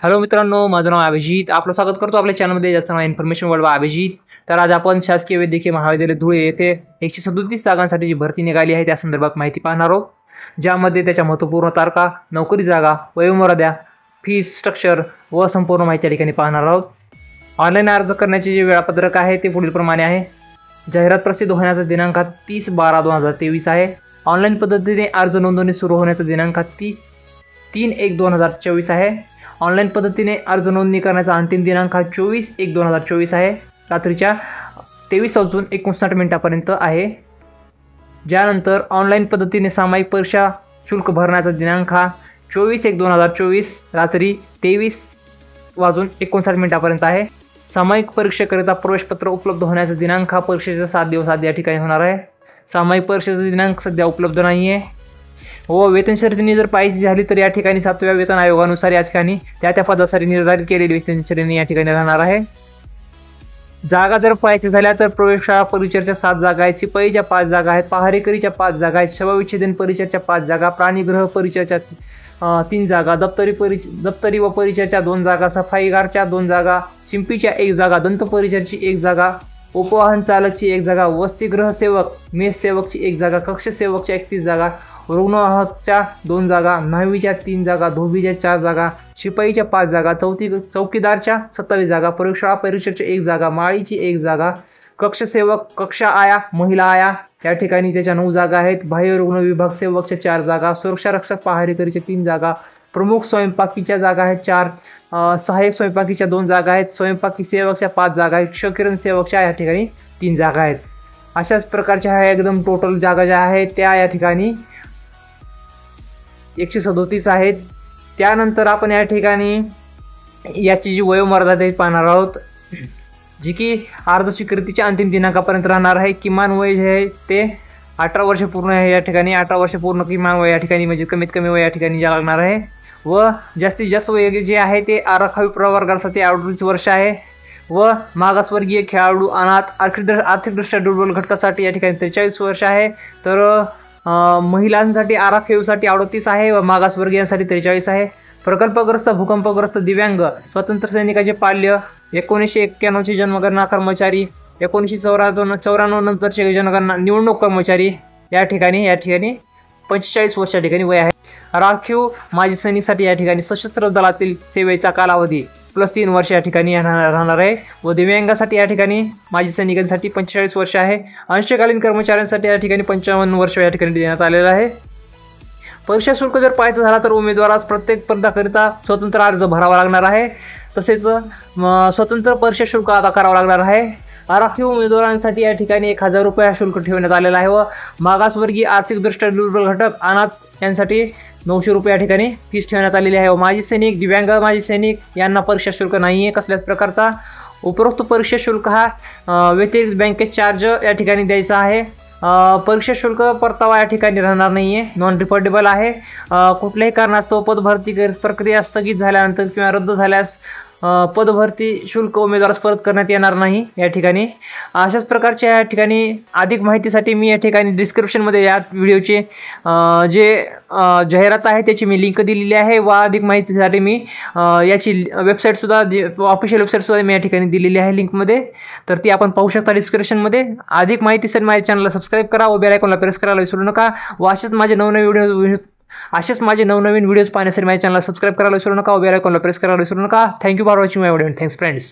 Hello मित्रांनो, माझं नाव अभिजित. आपलं स्वागत करतो आपल्या चॅनलमध्ये, ज्याचं नाव इन्फॉर्मेशन वर्ल्ड बाय अभिजित. तर आज आपण शासकीय वैद्यकीय महाविद्यालय धुळे येथे 137 जागांसाठी जी भरती निघाली आहे त्या संदर्भात माहिती पाहणार आहोत, ज्यामध्ये त्याच्या महत्त्वपूर्ण तारखा, नोकरी जागा, वयोमर्यादा, फीस स्ट्रक्चर व संपूर्ण माहिती या ठिकाणी पाहणार आहोत. ऑनलाईन अर्ज करण्याचे जे वेळापत्रक आहे ते पुढीलप्रमाणे आहे. जाहिरात प्रसिद्ध होण्याचा दिनांक 30/12/2023 आहे. ऑनलाईन पद्धतीने अर्ज नोंदणी सुरू होण्याचा दिनांक 3/1/2024 आहे. ऑनलाईन पद्धतीने अर्ज नोंदणी करण्याचा अंतिम दिनांक 24/1/2024 आहे. रात्रीच्या 23:59 आहे. ज्यानंतर ऑनलाईन पद्धतीने सामायिक परीक्षा शुल्क भरण्याचा दिनांक 24/1/2024 रात्री 23:59 आहे. सामायिक परीक्षेकरिता प्रवेशपत्र उपलब्ध होण्याचा दिनांक परीक्षेच्या 7 दिवस आधी या ठिकाणी होणार आहे. सामायिक परीक्षेचा दिनांक सध्या उपलब्ध नाही आहे. व वेतन श्रेणी जर पाहिजे झाली तर या ठिकाणी 7व्या वेतन आयोगानुसार या ठिकाणी त्या पदासाठी निर्धारित केलेली वेतन श्रेणी या ठिकाणी राहणार आहे. जागा जर पाहायच्या झाल्या तर प्रयोगशाळा परिचरच्या 7 जागा आहेत, शिपाईच्या 5 जागा आहेत, पहारेकरीच्या 5 जागा आहेत, शवविच्छेदन परिचरच्या 5 जागा, प्राणीग्रह परिचरच्या 3 जागा, दप्तरी व परिचरच्या 2 जागा, सफाईगारच्या 2 जागा, शिंपीच्या 1 जागा, दंत परिचरची 1 जागा, उपवाहन चालकची 1 जागा, वसतिगृह सेवक मेस सेवकची 1 जागा, कक्ष सेवकच्या 31 जागा, रुग्णवाहकच्या 2 जागा, न्हावीच्या 3 जागा, धोबीच्या 4 जागा, शिपाईच्या 5 जागा, चौकीदारच्या 27 जागा, प्रयोगशाळा परिचरच्या 1 जागा, माळीची 1 जागा, कक्ष सेवक, कक्षा आया, महिला आया या ठिकाणी त्याच्या 9 जागा आहेत, बाह्य रुग्ण विभाग सेवकच्या 4 जागा, सुरक्षा रक्षक पहारेकरीच्या 3 जागा, प्रमुख स्वयंपाकीच्या जागा आहेत 4, सहाय्यक स्वयंपाकीच्या 2 जागा आहेत, स्वयंपाकी सेवकच्या 5 जागा आहेत, क्षकिरण सेवकच्या या ठिकाणी 3 जागा आहेत. अशाच प्रकारच्या ह्या एकदम टोटल जागा ज्या आहेत त्या या ठिकाणी 137 आहेत. त्यानंतर आपण या ठिकाणी याची जी वयोमर्यादा ते पाहणार आहोत, जी की अर्ज स्वीकृतीच्या अंतिम दिनांकापर्यंत राहणार आहे. किमान वय जे आहे ते 18 वर्ष पूर्ण आहे. या ठिकाणी 18 वर्ष पूर्ण किमान वय या ठिकाणी म्हणजे कमीत कमी वय या ठिकाणी जे लागणार आहे. व जास्तीत जास्त वय जे आहे ते आराखडा प्रवर्गासाठी 38 वर्ष आहे. व मागासवर्गीय, खेळाडू, अनाथ, आर्थिकदृष्ट्या दुर्बल घटकासाठी या ठिकाणी 43 वर्ष आहे. तर महिलांसाठी आराखीवसाठी 38 आहे व मागासवर्गीयांसाठी 43 आहे. प्रकल्पग्रस्त, भूकंपग्रस्त, दिव्यांग, स्वतंत्र सैनिकाचे पाल्य, 1991ची जनगणना कर्मचारी, 1994 नंतरचे जनगणना निवडणूक कर्मचारी या ठिकाणी 45 वर्ष या ठिकाणी वय आहे. राखीव माजी सैनिकसाठी या ठिकाणी सशस्त्र दलातील सेवेचा कालावधी +3 वर्ष या ठिकाणी राहणार आहे. व दिव्यांगासाठी या ठिकाणी माजी सैनिकांसाठी 45 वर्ष आहे. अंशकालीन कर्मचाऱ्यांसाठी या ठिकाणी 55 वर्ष या ठिकाणी देण्यात आलेलं आहे. परीक्षा शुल्क जर पाहायचं झाला तर उमेदवारास प्रत्येक पदाकरिता स्वतंत्र अर्ज भरावा लागणार आहे. तसेच स्वतंत्र परीक्षा शुल्क अदा करावं लागणार आहे. आराखीव उमेदवारांसाठी या ठिकाणी 1000 रुपये शुल्क ठेवण्यात आलेला आहे. व मागासवर्गीय, आर्थिकदृष्ट्या दुर्बल घटक, अनाथ यांसाठी 900 रुपये या ठिकाणी फीस ठेवण्यात आलेली आहे. व माजी सैनिक, दिव्यांग माजी सैनिक यांना परीक्षा शुल्क नाही आहे कसल्याच प्रकारचा. उपरोक्त परीक्षा शुल्क हा व्यतिरिक्त बँकेत चार्ज या ठिकाणी द्यायचा आहे. परीक्षा शुल्क परतावा या ठिकाणी राहणार नाही आहे, नॉन रिफंडेबल आहे. कुठल्याही कारणास्तव पदभरती प्रक्रिया स्थगित झाल्यानंतर किंवा रद्द झाल्यास पदभरती शुल्क उमेदवारास परत करण्यात येणार नाही या ठिकाणी. अशाच प्रकारच्या या ठिकाणी अधिक माहितीसाठी मी या ठिकाणी डिस्क्रिप्शनमध्ये या व्हिडिओचे जे जाहिरात आहे त्याची मी लिंक दिलेली आहे. व अधिक माहितीसाठी मी याची वेबसाईटसुद्धा ऑफिशियल वेबसाईटसुद्धा मी या ठिकाणी दिलेली आहे लिंकमध्ये, तर ती आपण पाहू शकता डिस्क्रिप्शनमध्ये. अधिक माहितीसाठी माझ्या चॅनलला सबस्क्राईब करा व बेल आयकॉनला प्रेस करायला विसरू नका. व असेच माझे नवनवीन व्हिडिओज पाहण्यासाठी माझ्या चॅनलला सबस्क्राईब करायला विसरू नका व बेल आयकॉनला प्रेस करायला विसरू नका. Thank you for watching my video. Thanks friends.